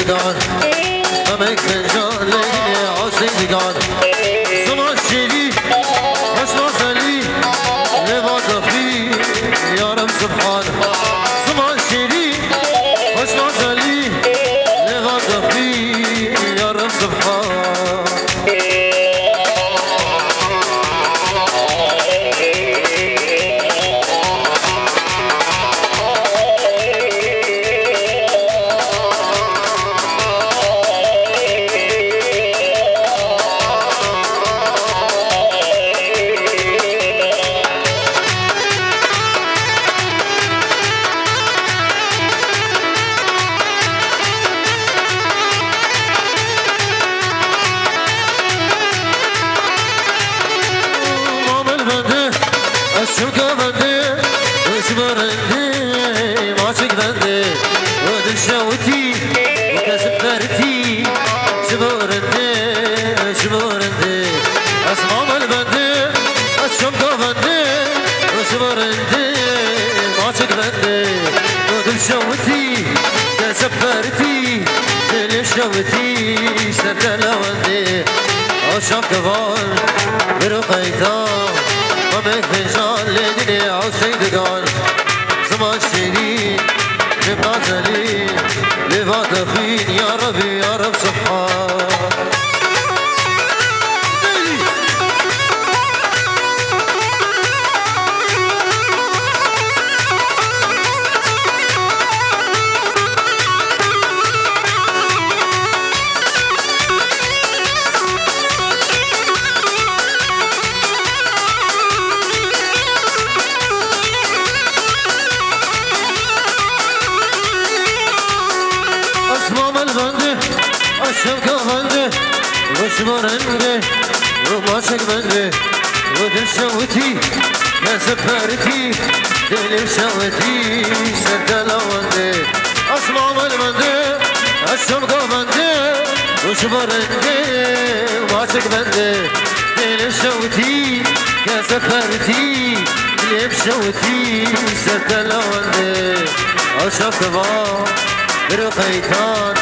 زندگان همه کنجان لیلی عاشقگان زمان شیری خوشمازلی لبازفی یارم سبحان زمان شیری خوشمازلی لبازفی یارم سبحان شوكا بندي وشمرندي ماسك بندي ودل شاوتي وكاسب بارتي شمرندي شمرندي اسمام البندي الشوكا بندي وشمرندي ماسك بندي ودل شاوتي كاسب بارتي دل شاوتي سردل وندي اشوف كفان برقيتان همه فنجان لیدنی عاشقگان زمان شیرین نبازلی لباد خین یا ربی یا رب سبحان الشوكة بندي وشمرندي وماسك بندي ودل شوتي كاسب بارتي دل شوتي سردل وندي أصمام البندي الشوكة بندي وشمرندي وماسك بندي دل شوتي كاسب بارتي دل شوتي سردل وندي أشوف كبار برقيتان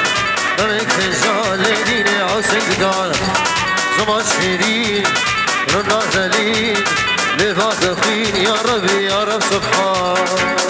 همه کنجان لیدین عاشقگان زمان شیرین رو نازلین لباس خین یا ربی یا رب سبحان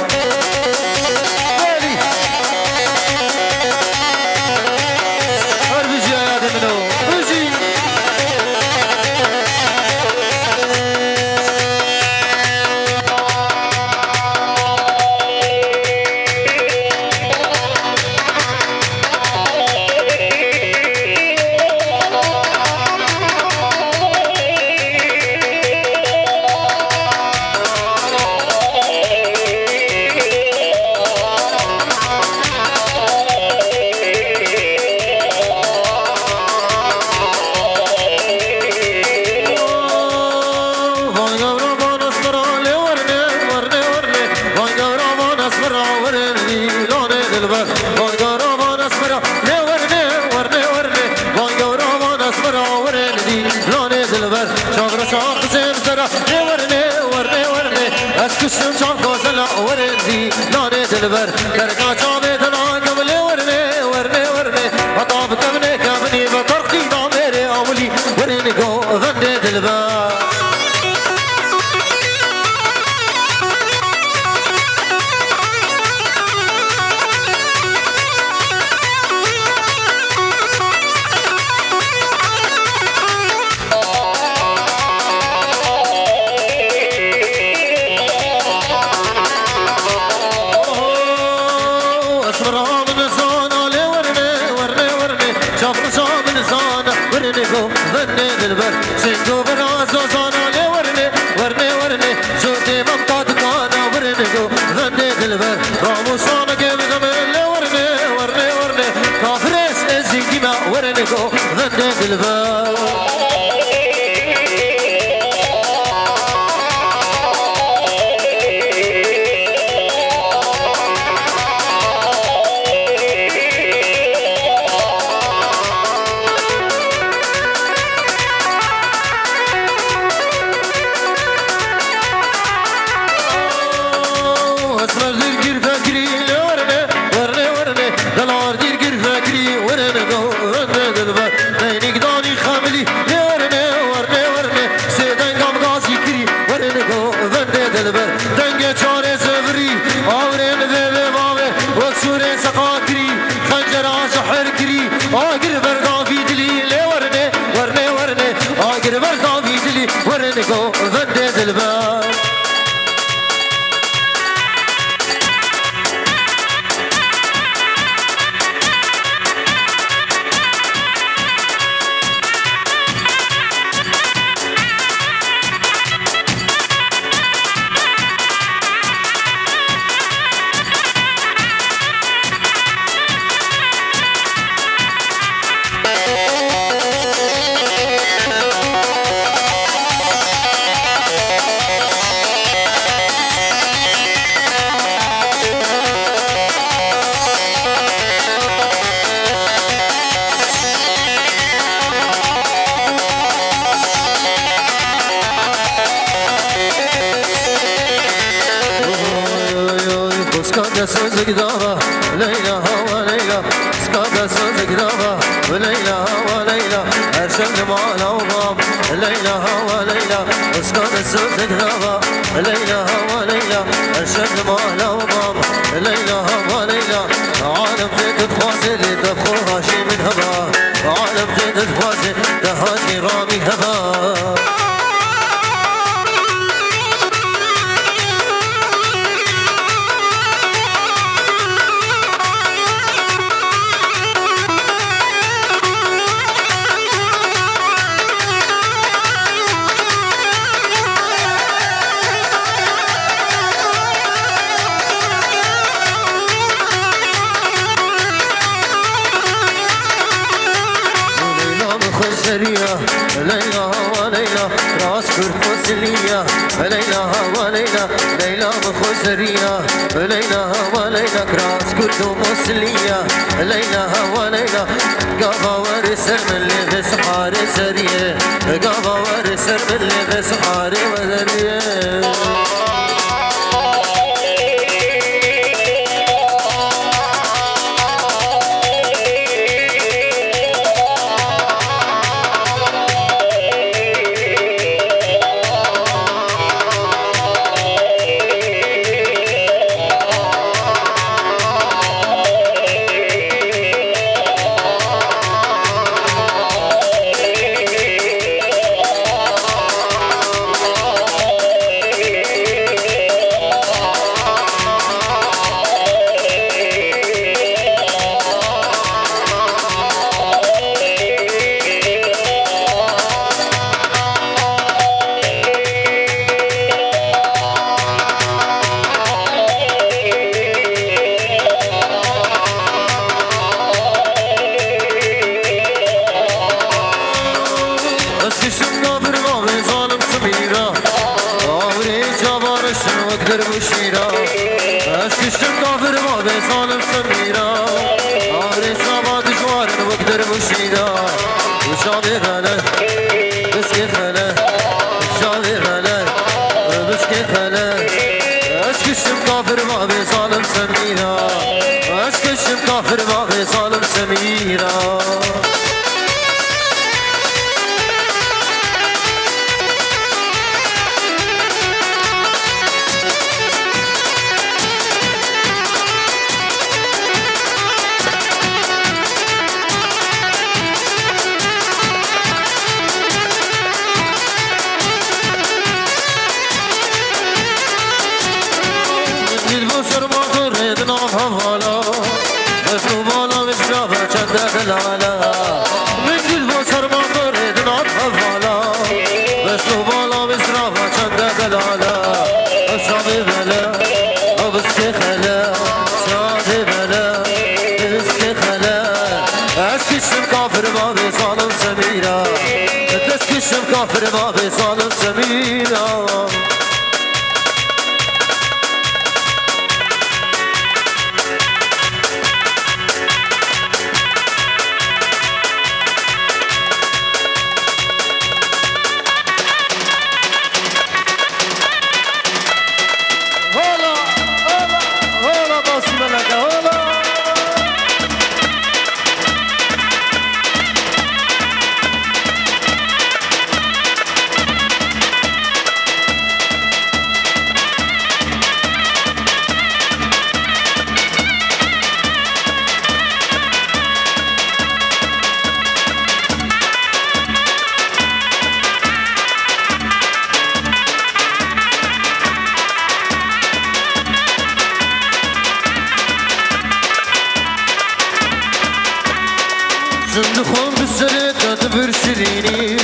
كشم شام كوزلا ورندي ناني دلبر كركا شامي دلان قبل ورني ورني ورني أطاب كمني كمني بطرقي داميري أولي ورني قو غندي دلبر ورني دلبر سيدو برازو زانا لي ورني ورني ورني شوتي ممتاد كانا ورني جو ورني دلبر رامو صانا كيف زمن لي ورني ورني ورني كافرس ازيكي ما ورني جو ورني دلبر سوزك دابا ليلى وليلى سكات سوزك دابا وليلى وليلى أرشد مالا وباب ليلى وليلى سكات سوزك دابا ليلى وليلى أرشد مالا وباب ليلى وليلى عالم زيد تخوازي تبخوها شي من هبا عالم زيد تخوازي تهاجي رامي هبا ليلى وليلى راس كرفوسلية ليلى وليلى ليلى بخسرية ليلى وليلى راس كرفوسلية ليلى وليلى قابا ورسر من اللي بسحار سرية قابا ورسر من اللي بسحار وزرية كافر ما بصالم سمينا زندخون بسرت تدبر شريني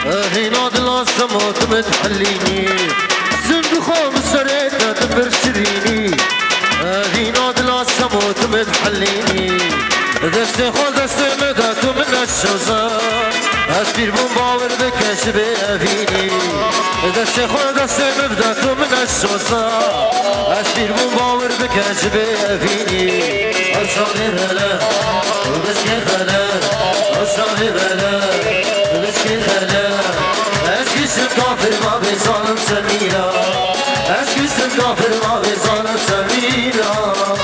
هنا دلاسة موت متحليني زندخون بسرت تدبر شريني هنا دلاسة موت متحليني دستي خود دستي مدك من الشوزة أسبير بون باور بكش بأفيني دستي خود دستي مدك من الشوزة أسبير بون باور بكش بأفيني أرشاني هلا وبسكي خلا أرشاني هلا وبسكي خلا أسكي سكافر ما بيصالم سميرا أسكي سكافر ما بيصالم سميرا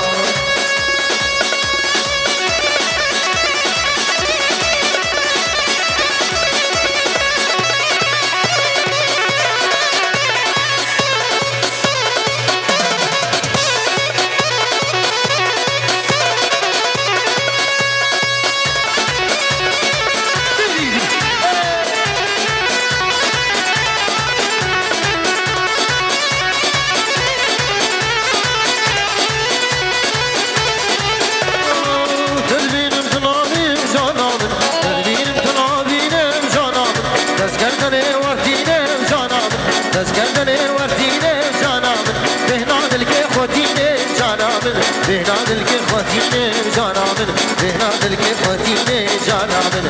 تسكندني ورديني جانا من بهنا دلكي خوتيني جانا من بهنا دلكي خوتيني جانا من بهنا دلكي خوتيني جانا من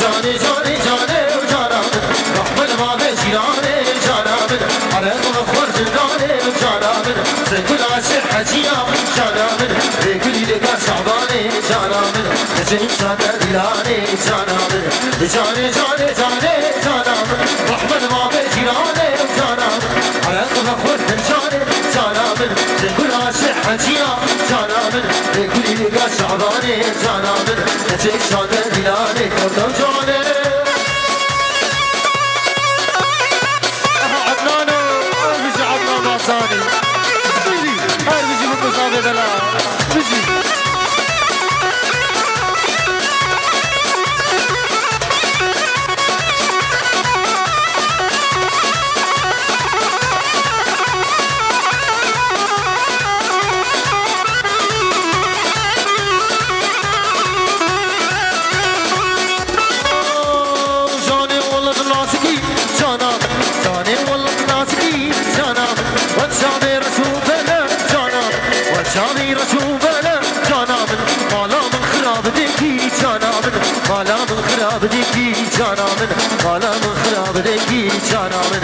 جاني جاني جاني وجانا من رحم الباب جيراني جانا من على المغفر جداني جانا من سنقول عاشق حجيا جانا من ريقلي لك شعباني جانا من نجم شانا دلاني جانا من جاني جاني جاني جانا من رحم الباب جيراني جانا من على المغفر جداني جانا من سنقول عاشق حجيا جانا من ريقلي لك شعباني جانا من نجم شانا دلاني كردو جاني ثاني هاي بيجي بالمسافة دلا بيجي جاني والله ناسكي جانا جاني والله ناسكي جانا وجاني رسوبنا جانا وجاني رسوبنا جانا من مالا من خراب ديكي جانا من مالا من خراب ديكي جانا من مالا من خراب ديكي جانا من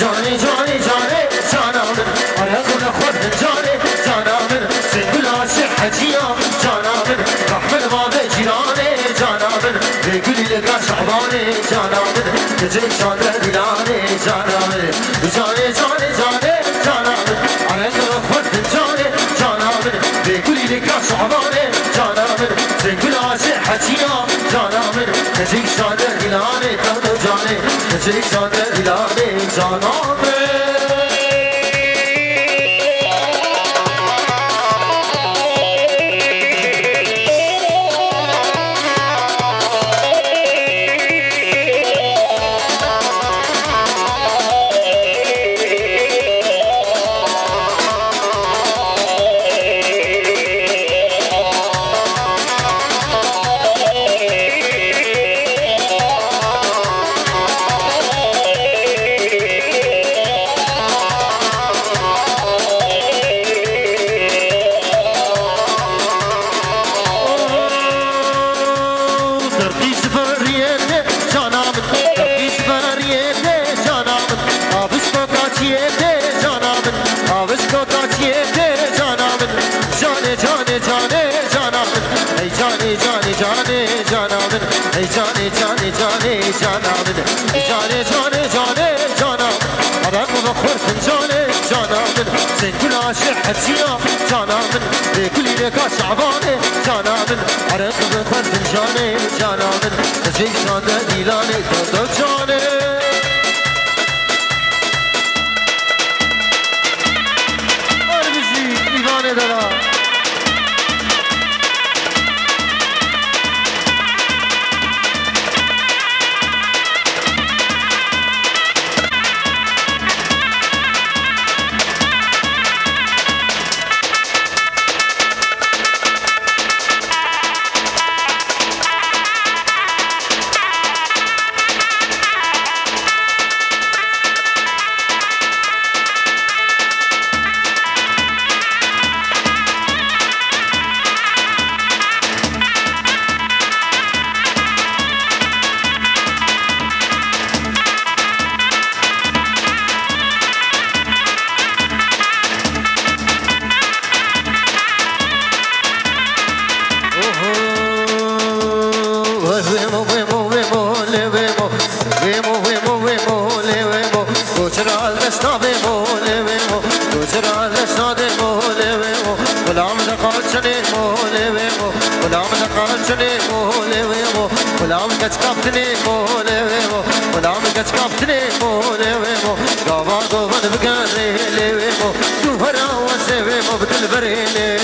جاني جاني جاني جانا من على كل خد جاني جانا من سنقول عاشق حجيا جانا من رحمن باب جيراني جانا من بيقولي لك شعباني جانا من تجيب شاطر دلاني جانا من جاني جاني جاني جانا من على كل خد جاني جانا من بيقولي لك شعباني جانا من سنقول عاشق حجيا جانا من تجيب شاطر دلاني تهدو جاني تجيب شاطر دلاني جانا من سنقول عاشق حجيا جانا من بكل لك شعباني جانا من عرق بخل فنجاني جانا من تجيب شانا ديلاني كردو جاني أرمزي إيفاني دلا كتكفتني مولي ويمو ونعم كتكفتني مولي ويمو قابا قوبا بقاري لي ويمو جوهرا وسي ويمو بدل بريني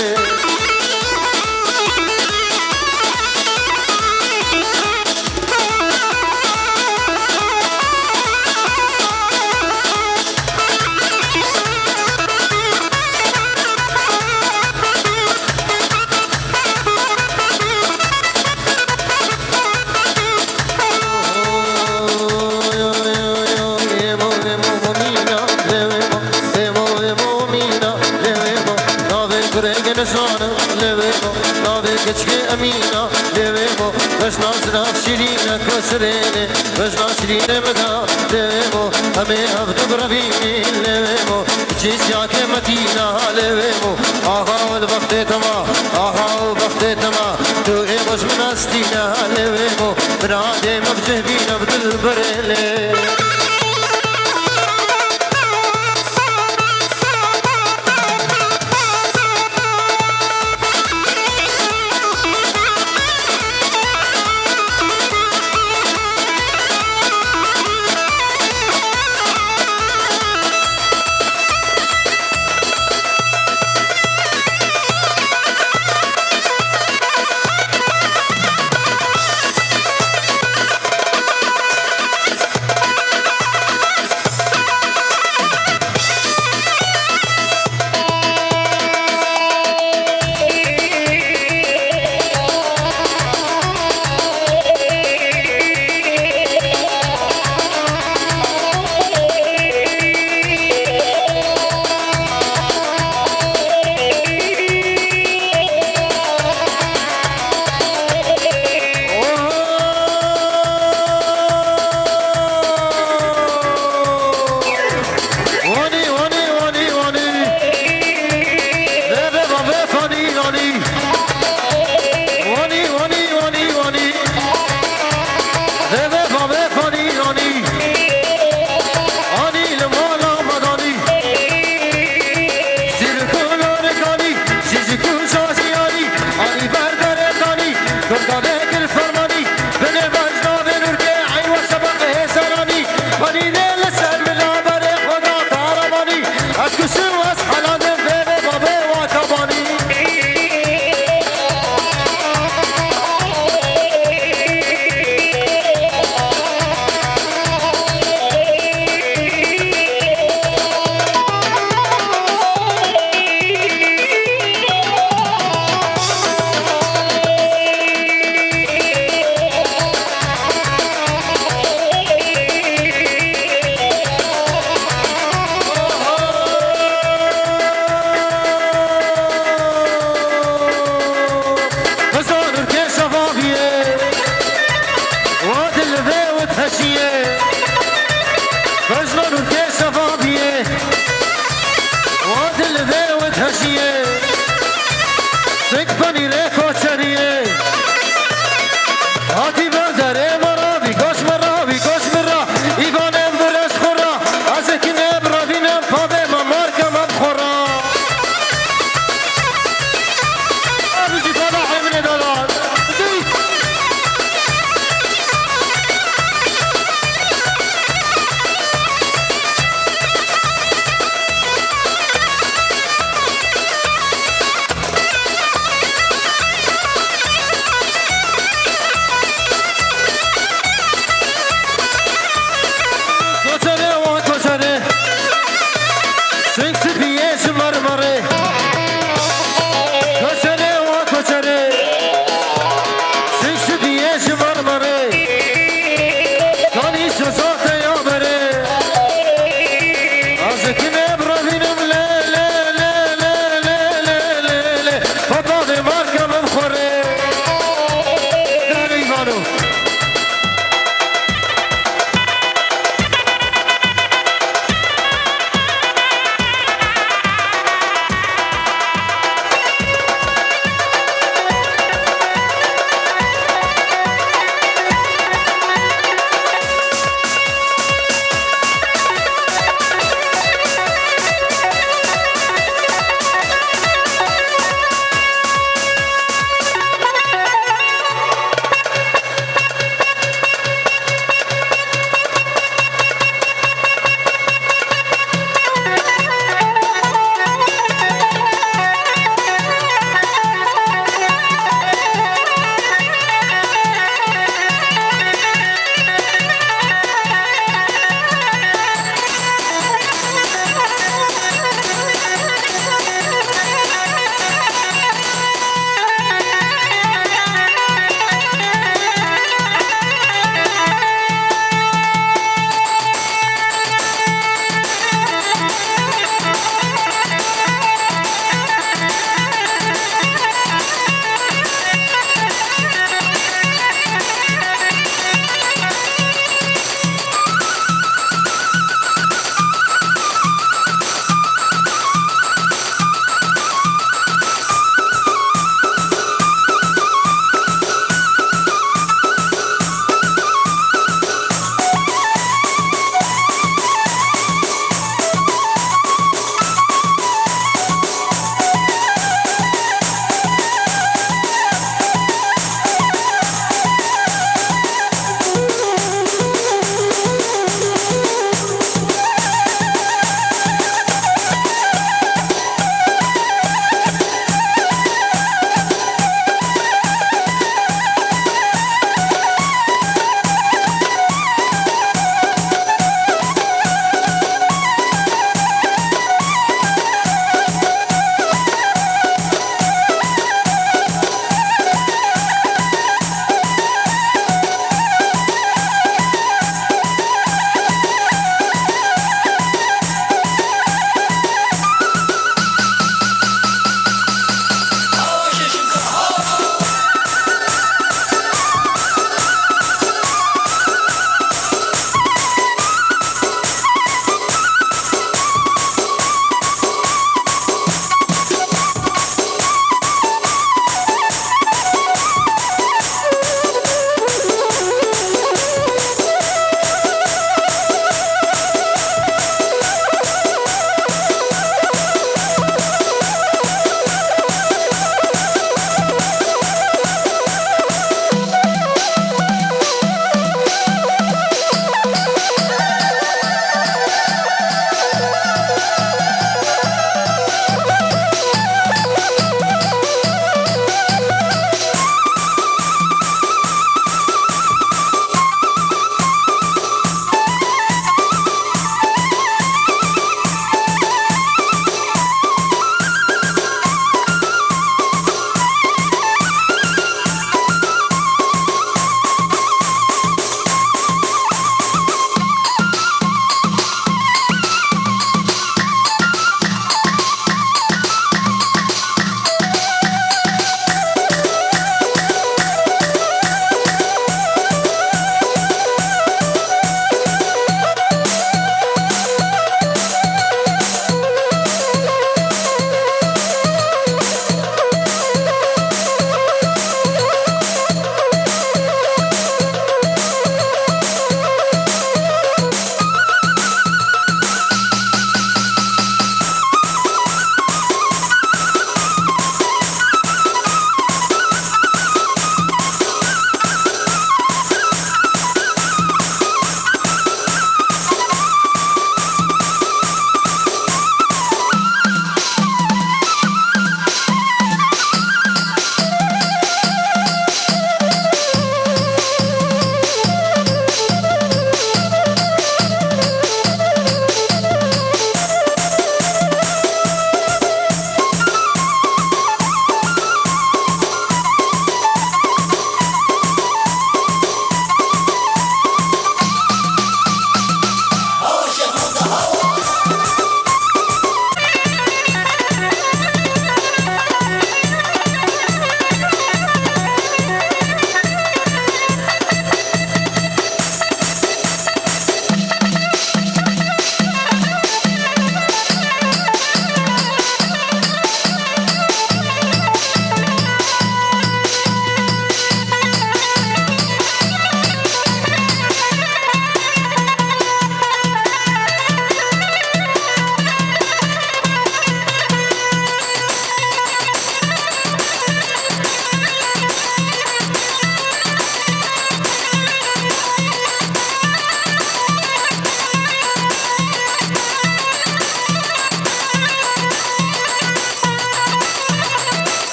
كتشكي أمينة ليمو باش ناصرها شيرينا كسريني باش ناصرين مدى ليمو همي هبدو بربيني ليمو جيس يا كلمتينا ليمو آها والبختي تما آها وبختي تما تو إيه باش من أستينا ليمو من عادي مبجه بينا بدل بريلي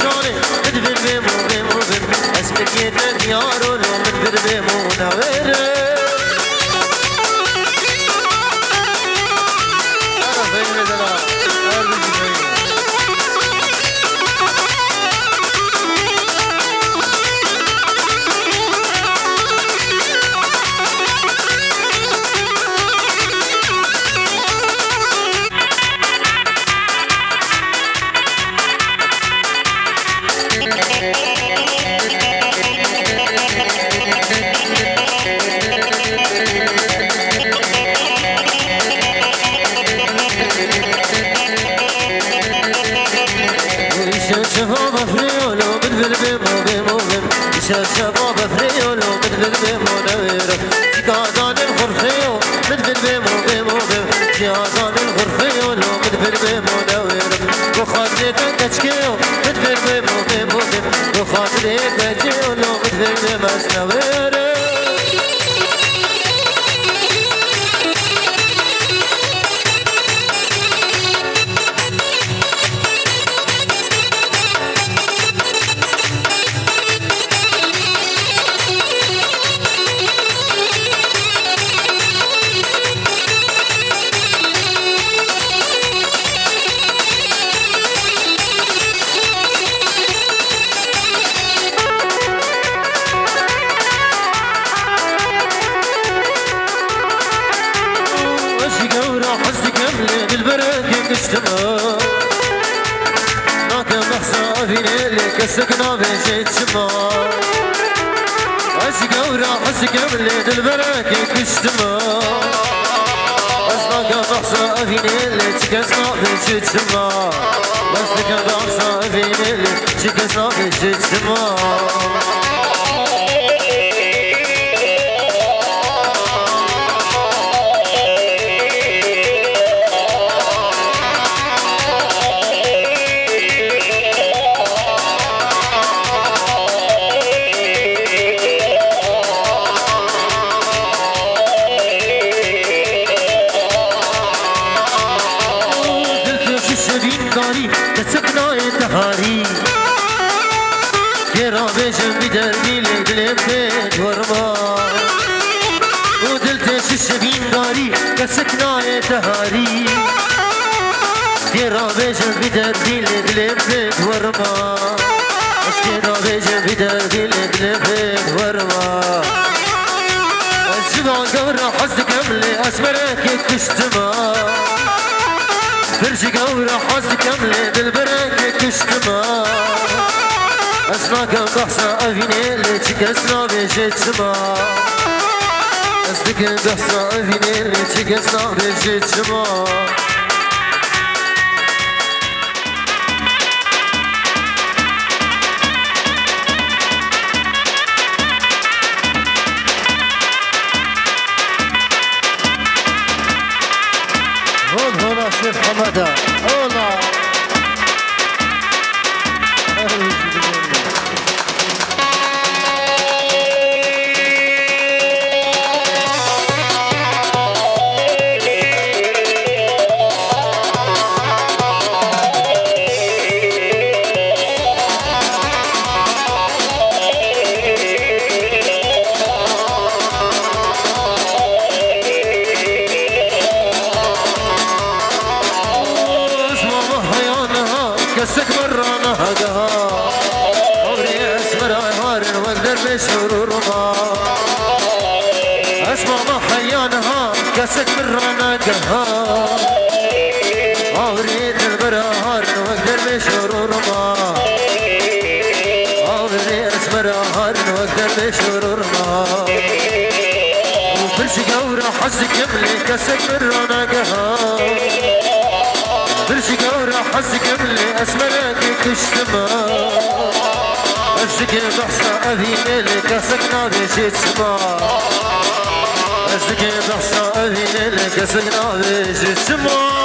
شاني مدبر بيمو بيمو بيمو اسمك يتديار ولو مدبر بيمو نويره أنا فين مثلا شباب فريولو مدبر بيمو نويرو جازان الغرفيو مدبر بيمو بيمو بيمو جازان الغرفيولو مدبر بيمو نويرو وخاطري تنكشكيو مدبر بيمو بيمو بيمو وخاطري تنكشكيولو مدبر بيمو نويرو سكنا بيجي تسمع عشق ورا حسق مليد البركة كشتما أصلاك بحصى فيني اللي تكسنا بيجي تسمع أصلاك بحصى فيني اللي تكسنا بيجي تسمع سكناية تهاري كيرا بيجن بدردي لقلبك ورما كيرا بيجن بدردي لقلبك ورما الجبال قورا حزك املي اسمرك كشتما برجي قورا حزك املي بالبرك كشتما اسماك بحصة افيني اللي تكسنا بيجتما أصدق بحصة أفيني اللي تقصنا بجيت شما هون شيخ حمادة هولا كاسك مرانا قها أوريد البرهار وقدر بشرور ما أوريد البرهار وقدر بشرور ما وبرش قورا حزك يملي كاسك مرانا قها برش قورا حزك يملي أسمرك كشتما أشتكي بحصة أبي ملي كاسك نادي شيت سما أشتكي بحصة أبي ملي كاسك نادي شيت سما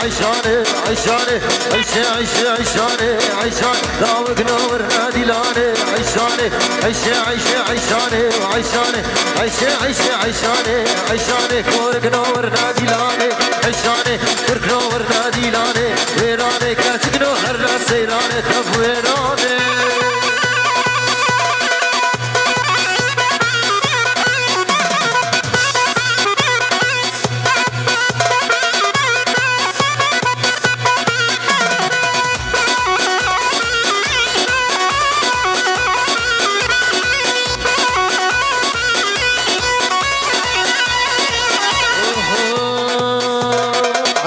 عيشاني عيشاني عيشاني عيشان داوك نور نادي لاني عيشاني عيشاني عيشاني كورك نور نادي لاني عيشاني كورك نور نادي لاني ويراني كاتك نور سيراني تفويراني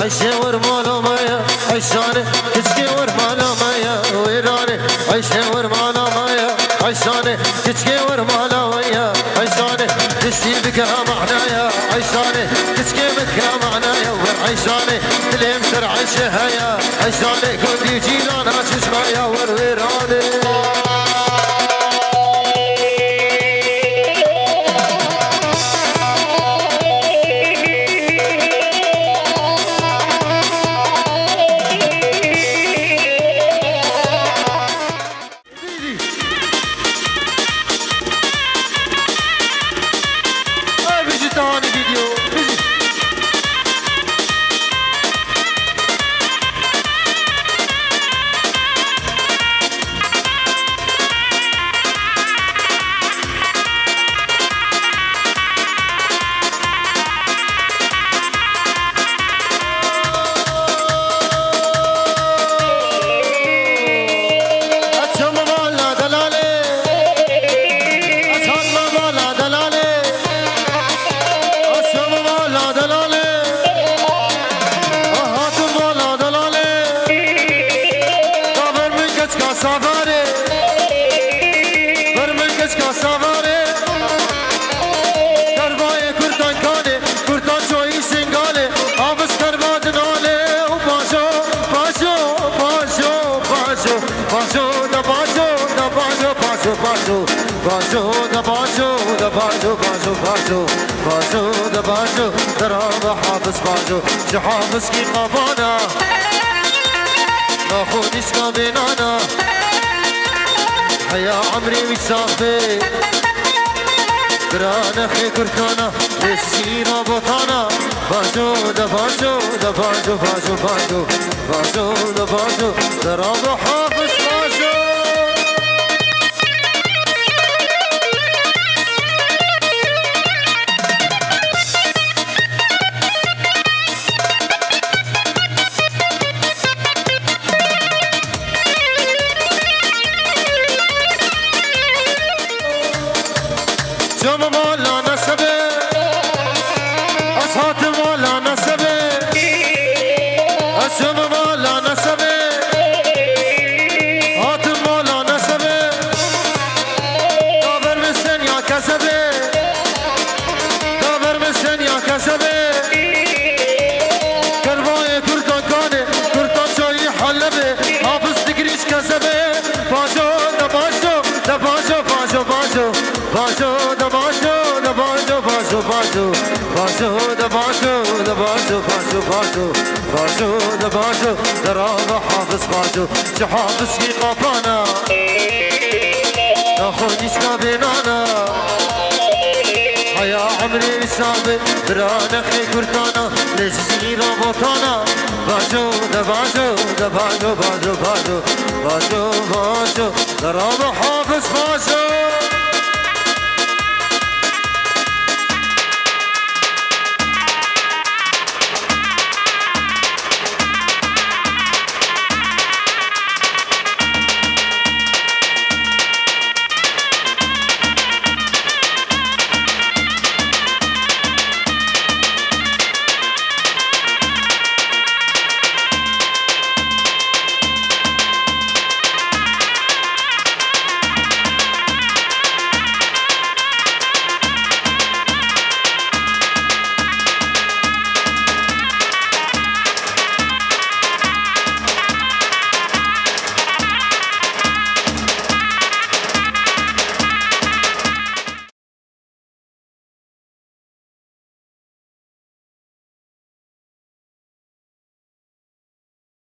عيشور مالا مايا عيشاني تشكور مالا مايا ويراني عيشور مالا مايا عيشاني تشكور مالا مايا عيشاني تشتي بك معنايا عيشاني تشكي بك معنايا عيشاني تلهم سرع الشهايا عيشاني كل جيلانا تشمايا ويراني باجو درام حافظ باجو شحافظ كي قبانا ناخد اسكا بينانا حيا عمري ويسافي برانا خي كرتانا لسينا بطانا باجو باجو باجو باجو باجو باجو باجو درام حافظ باجو باجو درام حافظ باجو شحافظ كي قبانا ناخد اسكا بينانا حيا عمري ثابت برانا خي كرتانا لجزيرة بطانا باجو باجو باجو باجو باجو باجو باجو درام حافظ باجو